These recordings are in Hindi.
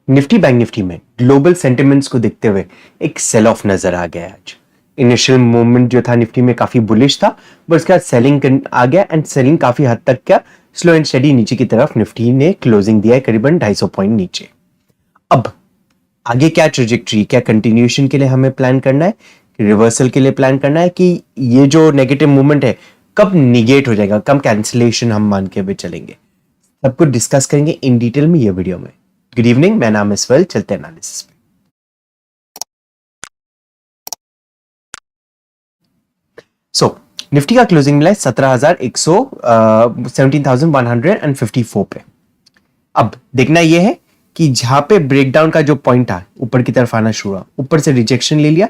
निफ्टी बैंक निफ्टी में ग्लोबल सेंटिमेंट्स को देखते हुए एक सेल ऑफ नजर आ गया आज। इनिशियल मूवमेंट जो था निफ्टी में काफी बुलिश था, पर उसके बाद सेलिंग आ गया एंड सेलिंग काफी हद तक क्या स्लो एंड स्टेडी नीचे की तरफ निफ्टी ने क्लोजिंग दिया है करीबन 250 पॉइंट नीचे। अब आगे क्या ट्रेजेक्टरी, क्या कंटिन्यूएशन के लिए हमें प्लान करना है, रिवर्सल के लिए प्लान करना है, कि ये जो नेगेटिव मूवमेंट है कब निगेट हो जाएगा, कब कैंसिलेशन हम मान के भी चलेंगे, सब कुछ डिस्कस करेंगे इन डिटेल में ये वीडियो में। गुड इवनिंग, मैं नाम इसवल, चलते एनालिसिस पे। सो निफ्टी का क्लोजिंग मिला है 17,154 पे। अब देखना यह है कि जहां पे ब्रेकडाउन का जो पॉइंट था ऊपर की तरफ आना शुरू हुआ, ऊपर से रिजेक्शन ले लिया।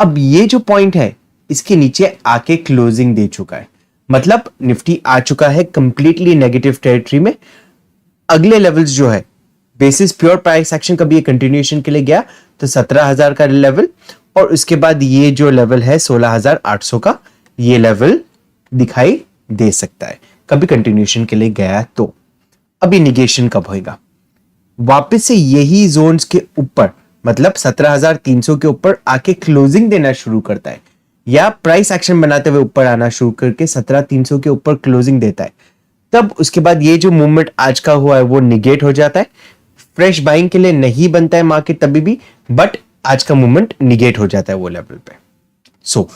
अब ये जो पॉइंट है इसके नीचे आके क्लोजिंग दे चुका है, मतलब निफ्टी आ चुका है कंप्लीटली नेगेटिव टेरिटरी में। अगले लेवल्स जो है बेसिस प्योर प्राइस एक्शन, कभी ये कंटिन्यूएशन के लिए गया तो 17,000 का लेवल, और उसके बाद ये जो लेवल है 16,800 का, ये लेवल दिखाई दे सकता है कभी कंटिन्यूएशन के लिए गया तो। अभी निगेशन कब होगा, वापस से यही जोन्स के ऊपर, मतलब 17,300 के ऊपर आके क्लोजिंग देना शुरू करता है, या प्राइस एक्शन बनाते हुए ऊपर आना शुरू करके 17,300 के ऊपर क्लोजिंग देता है, तब उसके बाद ये जो मूवमेंट आज का हुआ है वो निगेट हो जाता है। फ्रेश बाइंग के लिए नहीं बनता है मार्केट तभी भी, बट आज का मूवमेंट निगेट हो जाता है वो लेवल पे। सो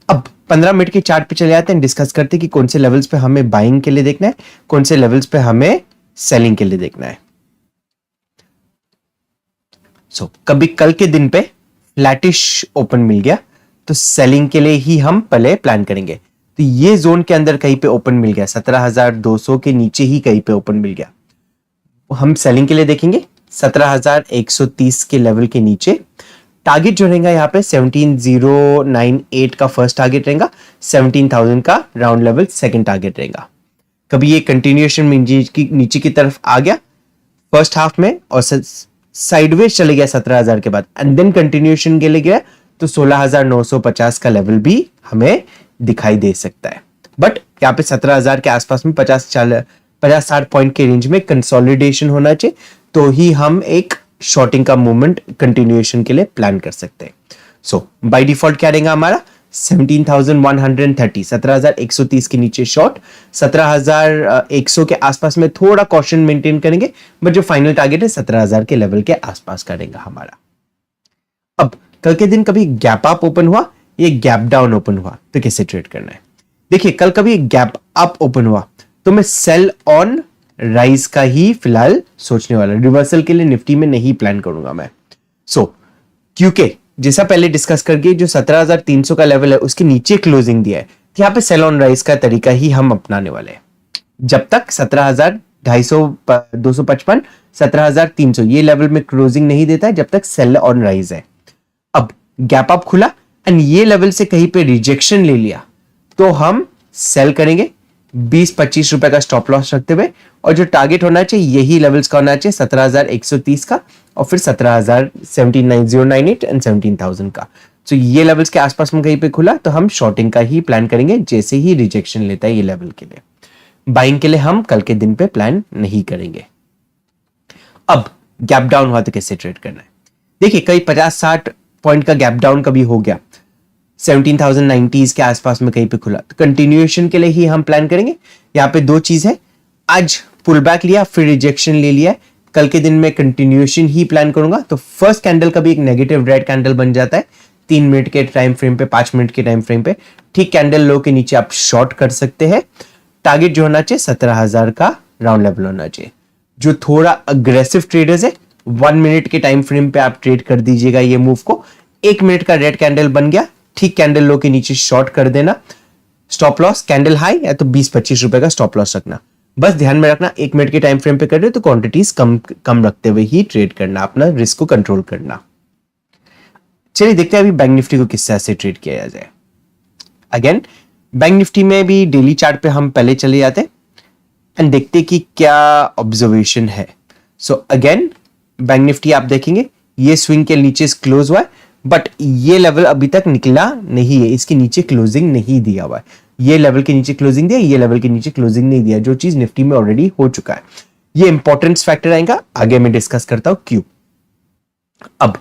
अब 15 मिनट के चार्ट पे चले आते हैं, डिस्कस करते हैं कि कौन से लेवल्स पे हमें बाइंग के लिए देखना है, कौन से लेवल्स पे हमें सेलिंग के लिए देखना है। सो कभी कल के दिन पे फ्लैटिश ओपन मिल गया तो सेलिंग के लिए ही हम पहले प्लान करेंगे। तो ये जोन के अंदर कहीं पे ओपन मिल गया, 17,200 के नीचे ही कहीं पे ओपन मिल गया, हम सेलिंग के लिए देखेंगे 17,130 के लेवल के नीचे। टारगेट जो रहेगा यहाँ पे 17,098 का फर्स्ट टारगेट रहेगा, 17,000 का राउंड लेवल सेकंड टारगेट रहेगा। कभी ये कंटिन्यूएशन में नीचे की तरफ आ गया फर्स्ट हाफ में और साइडवेज चले गया 17,000 के बाद, एंड देन कंटिन्यूएशन के लिए गया तो 16,950 का लेवल भी हमें दिखाई दे सकता है। बट यहाँ पे 17,000 के आसपास में 50-60 पॉइंट के रेंज में कंसोलिडेशन होना चाहिए, तो ही हम एक शॉर्टिंग का मूवमेंट कंटिन्यूएशन के लिए प्लान कर सकते हैं। सो बाय डिफॉल्ट क्या रहेगा हमारा 17,130, 17,130 के नीचे शॉर्ट, 17,100 के आसपास में थोड़ा कॉशन मेंटेन करेंगे, बट जो फाइनल टारगेट है 17,000 के लेवल के आसपास का रहेगा हमारा। अब कल के दिन कभी गैप अप ओपन हुआ, ये गैप डाउन ओपन हुआ तो कैसे ट्रेड करना है। देखिए कल कभी गैप अप ओपन हुआ तो मैं सेल ऑन राइज का ही फिलहाल सोचने वाला, रिवर्सल के लिए निफ्टी में नहीं प्लान करूंगा मैं। क्योंकि जैसा पहले डिस्कस करके जो 17,300 का लेवल है उसके नीचे क्लोजिंग दिया है, तो यहाँ पे सेल ऑन राइज का तरीका ही हम अपनाने वाले हैं। जब तक 17,250, 255, 17,300 ये लेवल में क्लोजिंग नहीं देता है, जब तक सेल ऑन राइज है। अब गैप अप खुला एंड ये लेवल से कहीं पे रिजेक्शन ले लिया तो हम सेल करेंगे 20-25 रुपए का स्टॉप लॉस रखते हुए, और जो टारगेट होना चाहिए यही लेवल्स का होना चाहिए 17,130 का, और फिर 17,098 एंड 17,000 का। तो ये लेवल्स के आसपास में कहीं पे खुला तो हम शॉर्टिंग का ही प्लान करेंगे जैसे ही रिजेक्शन लेता है ये लेवल के लिए। बाइंग के लिए हम कल के दिन पे प्लान नहीं करेंगे। अब गैप डाउन हुआ तो कैसे ट्रेड करना है। देखिए कई 50-60 पॉइंट का गैप डाउन कभी हो गया, 17,090 के आसपास में कहीं पे खुला, तो कंटिन्यूएशन के लिए ही हम प्लान करेंगे। यहाँ पे दो चीज है, आज पुल बैक लिया फिर रिजेक्शन ले लिया, कल के दिन में कंटिन्यूएशन ही प्लान करूंगा। तो फर्स्ट कैंडल का भी एक नेगेटिव रेड कैंडल बन जाता है 3 मिनट के टाइम फ्रेम पे, 5 मिनट के टाइम फ्रेम पे, ठीक कैंडल लो के नीचे आप शॉर्ट कर सकते हैं। टारगेट जो होना चाहिए 17,000 का राउंड लेवल होना चाहिए। जो थोड़ा अग्रेसिव ट्रेडर्स है 1 मिनट के टाइम फ्रेम पे आप ट्रेड कर दीजिएगा ये मूव को। 1 मिनट का रेड कैंडल बन गया, ठीक कैंडल लो के नीचे शॉर्ट कर देना। स्टॉप लॉस कैंडल हाई या तो 20-25 रुपए का स्टॉप लॉस रखना। बस ध्यान में रखना 1 मिनट के टाइम फ्रेम पे कर रहे हो तो क्वांटिटीज कम रखते हुए ही ट्रेड करना, अपना रिस्क को कंट्रोल करना। चलिए देखते हैं अभी बैंक निफ्टी को किस तरह से ट्रेड किया जाए। अगेन बैंक निफ्टी में भी डेली चार्ट पे हम पहले चले जाते हैं एंड देखते कि क्या ऑब्जर्वेशन है। सो अगेन बैंक निफ्टी आप देखेंगे ये स्विंग के नीचे क्लोज हुआ है, बट ये लेवल अभी तक निकला नहीं है, इसके नीचे क्लोजिंग नहीं दिया हुआ है। ये लेवल के नीचे क्लोजिंग दिया, ये लेवल के नीचे क्लोजिंग नहीं दिया, जो चीज निफ्टी में ऑलरेडी हो चुका है। ये इंपॉर्टेंस फैक्टर आएगा, आगे मैं डिस्कस करता हूं क्यों। अब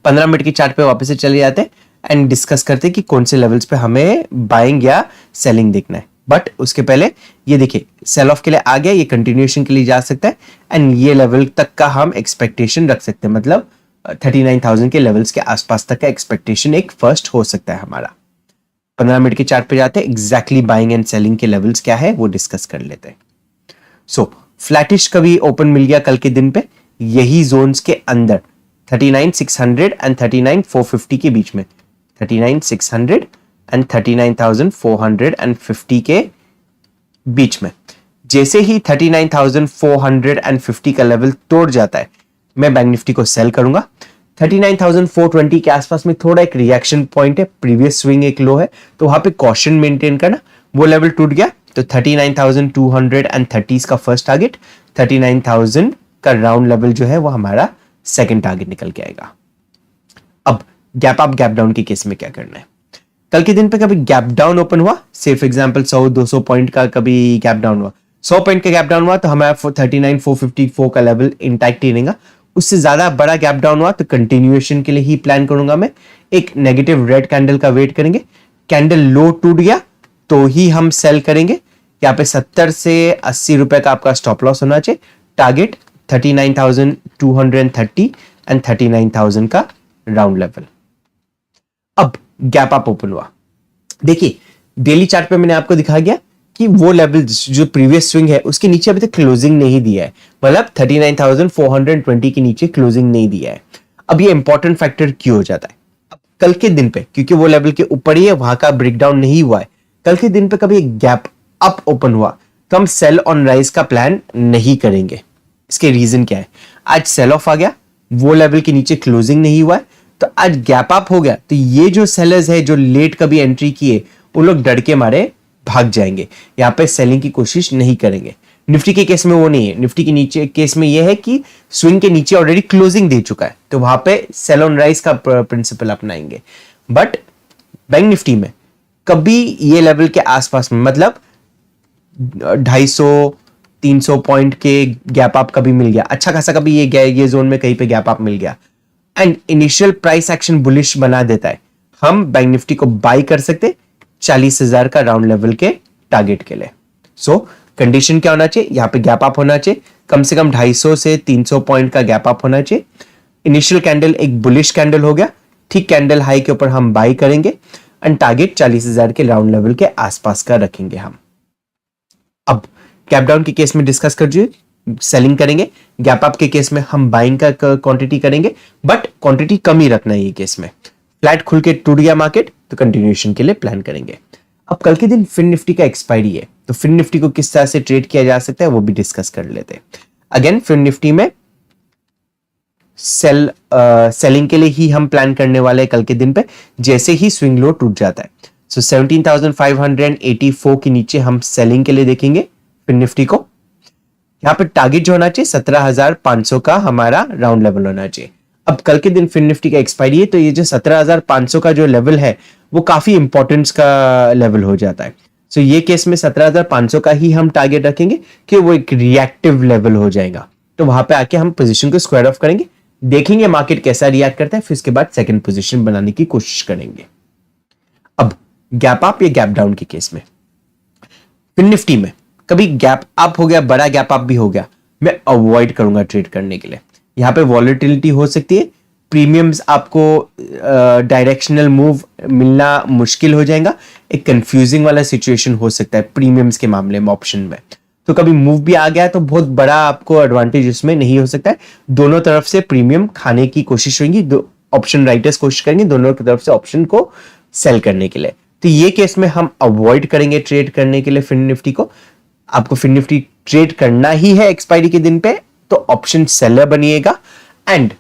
15 मिनट की चार्ट पे वापस से चले जाते हैं एंड डिस्कस करते हैं कि कौन से लेवल्स पे हमें बाइंग या सेलिंग देखना है। बट उसके पहले ये देखिए सेल ऑफ के लिए आ गया, ये कंटिन्यूएशन के लिए जा सकता है एंड ये लेवल तक का हम एक्सपेक्टेशन रख सकते हैं, मतलब 39,000 के लेवल्स के आसपास तक का एक्सपेक्टेशन एक फर्स्ट हो सकता है हमारा। 15 मिनट के चार्ट पे जाते हैं, एग्जैक्टली बाइंग एंड सेलिंग के लेवल्स क्या है वो डिस्कस कर लेते हैं। सो फ्लैटिश कभी ओपन मिल गया कल के दिन पे, यही जोन्स के अंदर 39,600 एंड 39,450 के बीच में, 39,600 एंड 39,450 के बीच में। जैसे ही 39,450 का लेवल तोड़ जाता है, मैं बैंक निफ्टी को सेल करूंगा। 39,420 के आसपास में थोड़ा एक रिएक्शन पॉइंट है, प्रीवियस स्विंग एक लो है, तो वहां पे कॉशन मेंटेन करना। वो लेवल टूट गया तो 39,230 का फर्स्ट टारगेट, 39,000 का राउंड लेवल जो है वो हमारा सेकंड टारगेट निकल के आएगा। अब गैप अप गैप डाउन के केस में क्या करना है? कल के दिन पे कभी गैप डाउन ओपन हुआ, सिर्फ एग्जांपल 100-200 पॉइंट का कभी गैप डाउन हुआ, 100 पॉइंट का गैप डाउन हुआ तो हमारा 39,454 का लेवल इंटैक्ट ही रहेगा। उससे ज्यादा बड़ा गैप डाउन हुआ तो कंटिन्यूएशन के लिए ही प्लान करूंगा मैं। एक नेगेटिव रेड कैंडल का वेट करेंगे, कैंडल लो टूट गया तो ही हम सेल करेंगे। यहाँ पे 70 से 80 रुपए का आपका स्टॉप लॉस होना चाहिए। टारगेट 39,230 एंड 39,000 का राउंड लेवल। अब गैप अप ओपन हुआ, देखिए डेली चार्ट पे मैंने आपको दिखा गया कि वो लेवल जो प्रीवियस स्विंग है उसके नीचे अभी तक क्लोजिंग नहीं दिया है, मतलब 39,420 के नीचे क्लोजिंग नहीं दिया है। अब ये इंपॉर्टेंट फैक्टर क्यों हो जाता है? अब कल के दिन पे क्योंकि वो लेवल के ऊपर ही है, वहां का ब्रेकडाउन नहीं हुआ है, कल के दिन पे कभी गैप अप ओपन हुआ तो हम सेल ऑन राइज का प्लान नहीं करेंगे। इसके रीजन क्या है? आज सेल ऑफ आ गया, वो लेवल के नीचे क्लोजिंग नहीं हुआ है, तो आज गैप अप हो गया, तो ये जो सेलर्स है जो लेट कभी एंट्री किए वो लोग डर के मारे भाग जाएंगे, यहां पे सेलिंग की कोशिश नहीं करेंगे। निफ्टी के केस में वो नहीं है, निफ्टी के नीचे केस में ये है कि स्विंग के नीचे ऑलरेडी क्लोजिंग दे चुका है, तो वहां पे सेल ऑन राइज का प्रिंसिपल अपनाएंगे। बट बैंक निफ्टी में कभी ये लेवल के आसपास में, मतलब 250-300 पॉइंट के गैप अप कभी मिल गया, अच्छा खासा कभी ये जोन में कहीं पे गैप अप मिल गया and initial price action bullish बना देता है, हम बैंक निफ्टी को बाई कर सकते 40,000 का राउंड लेवल के टारगेट के लिए। सो कंडीशन क्या होना चाहिए? यहाँ पे गैप अप होना चाहिए, कम से कम 250 से 300 पॉइंट का गैप अप होना चाहिए। इनिशियल कैंडल एक बुलिश कैंडल हो गया, ठीक कैंडल हाई के ऊपर हम बाई करेंगे एंड टारगेट 40,000 के राउंड लेवल के आसपास का रखेंगे हम। अब गैप डाउन के केस में डिस्कस कर दीजिए, सेलिंग करेंगे। गैप अप के केस में हम बाइंग का क्वांटिटी करेंगे, बट क्वांटिटी कम ही रखना है। ये केस में फ्लैट खुल के टूट गया मार्केट तो कंटिन्यूएशन के लिए प्लान करेंगे। अब कल के दिन फिन निफ्टी का एक्सपायरी है, तो फिन निफ्टी को किस तरह से ट्रेड किया जा सकता है वो भी डिस्कस कर लेते हैं। अगेन फिन निफ्टी में सेलिंग के लिए ही हम प्लान करने वाले हैं कल के दिन पे, जैसे ही स्विंग लो टूट जाता है। सो 17,584 के नीचे हम सेलिंग के लिए देखेंगे फिन निफ्टी को। यहाँ पे टारगेट जो होना चाहिए 17,500 का हमारा राउंड लेवल होना चाहिए। अब कल के दिन फिन निफ्टी का एक्सपायरी है, तो ये जो 17,500 का जो लेवल है वो काफी इंपॉर्टेंस का लेवल हो जाता है। सो ये केस में 17,500 का ही हम टारगेट रखेंगे कि वो एक रिएक्टिव लेवल हो जाएगा, तो वहां पे आके हम पोजीशन को स्क्वायर ऑफ करेंगे, देखेंगे मार्केट कैसा रिएक्ट करता है, फिर उसके बाद सेकंड पोजीशन बनाने की कोशिश करेंगे। अब गैप अप या गैप डाउन के केस में फिन निफ्टी में कभी गैप अप हो गया, बड़ा गैप अप भी हो गया, मैं अवॉइड करूंगा ट्रेड करने के लिए। यहां पे वॉलेटिलिटी हो सकती है, प्रीमियम्स आपको डायरेक्शनल मूव मिलना मुश्किल हो जाएगा, एक कंफ्यूजिंग वाला सिचुएशन हो सकता है प्रीमियम्स के मामले में ऑप्शन में। तो कभी मूव भी आ गया तो बहुत बड़ा आपको एडवांटेज उसमें नहीं हो सकता है। दोनों तरफ से प्रीमियम खाने की कोशिश होगी, दो ऑप्शन राइटर्स कोशिश करेंगे दोनों की तरफ से ऑप्शन को सेल करने के लिए। तो ये केस में हम अवॉइड करेंगे ट्रेड करने के लिए फिन निफ्टी को। आपको फिन निफ्टी ट्रेड करना ही है एक्सपायरी के दिन पे, तो ऑप्शन सेलर बनिएगा एंड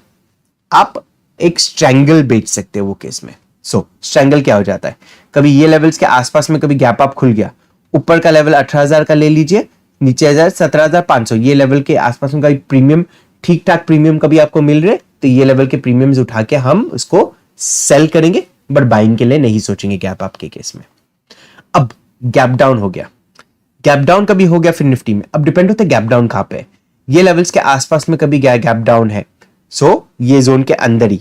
आप एक स्ट्रैंगल बेच सकते हो वो केस में। सो स्ट्रैंगल क्या हो जाता है? कभी ये लेवल्स के आसपास में कभी गैप अप खुल गया, ऊपर का लेवल 18,000 का ले लीजिए, नीचे 17,500 ये लेवल के आसपास में कभी प्रीमियम ठीक ठाक प्रीमियम कभी आपको मिल रहे, तो ये लेवल के प्रीमियम्स उठा के हम उसको सेल करेंगे, बट बाइंग के लिए नहीं सोचेंगे गैप अप के केस में। अब गैप डाउन हो गया, गैप डाउन कभी हो गया फिर निफ्टी में, अब डिपेंड होता है गैप डाउन कहां पे है। ये लेवल्स के आसपास में कभी गैप डाउन है सो ये जोन के अंदर ही,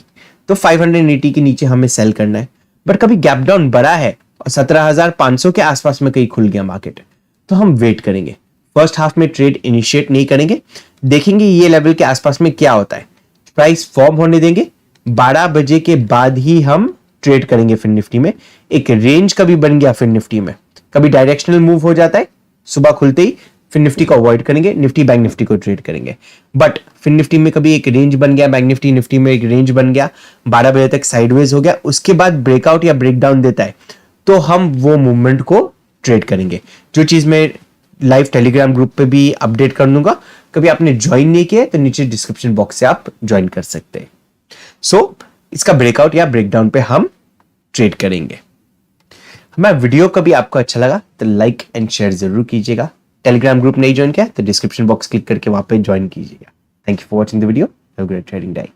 तो 580 के नीचे हमें सेल करना है। बट कभी गैप डाउन बड़ा है और 17,500 के आसपास में कहीं खुल गया मार्केट, तो हम वेट करेंगे, फर्स्ट हाफ में ट्रेड इनिशिएट नहीं करेंगे, देखेंगे ये लेवल के आसपास में क्या होता है, प्राइस फॉर्म होने देंगे, 12 बजे के बाद ही हम ट्रेड करेंगे। फिर निफ्टी में एक रेंज कभी बन गया, फिर निफ्टी में कभी डायरेक्शनल मूव हो जाता है सुबह खुलते ही, फिर निफ्टी को अवॉइड करेंगे, निफ्टी बैंक निफ्टी को ट्रेड करेंगे। बट फिर निफ्टी में कभी एक रेंज बन गया, बैंक निफ्टी निफ्टी में एक रेंज बन गया, 12 बजे तक साइडवेज हो गया, उसके बाद ब्रेकआउट या ब्रेकडाउन देता है, तो हम वो मूवमेंट को ट्रेड करेंगे। जो चीज मैं लाइव टेलीग्राम ग्रुप पे भी अपडेट कर दूंगा, कभी आपने ज्वाइन नहीं किया तो नीचे डिस्क्रिप्शन बॉक्स से आप ज्वाइन कर सकते हैं। सो इसका ब्रेकआउट या ब्रेकडाउन पे हम ट्रेड करेंगे। हमारा वीडियो कभी आपको अच्छा लगा तो लाइक एंड शेयर जरूर कीजिएगा। टेलीग्राम ग्रुप नहीं ज्वाइन किया तो डिस्क्रिप्शन बॉक्स क्लिक करके वहां पे ज्वाइन कीजिएगा। Thank you for watching the video. Have a great trading day.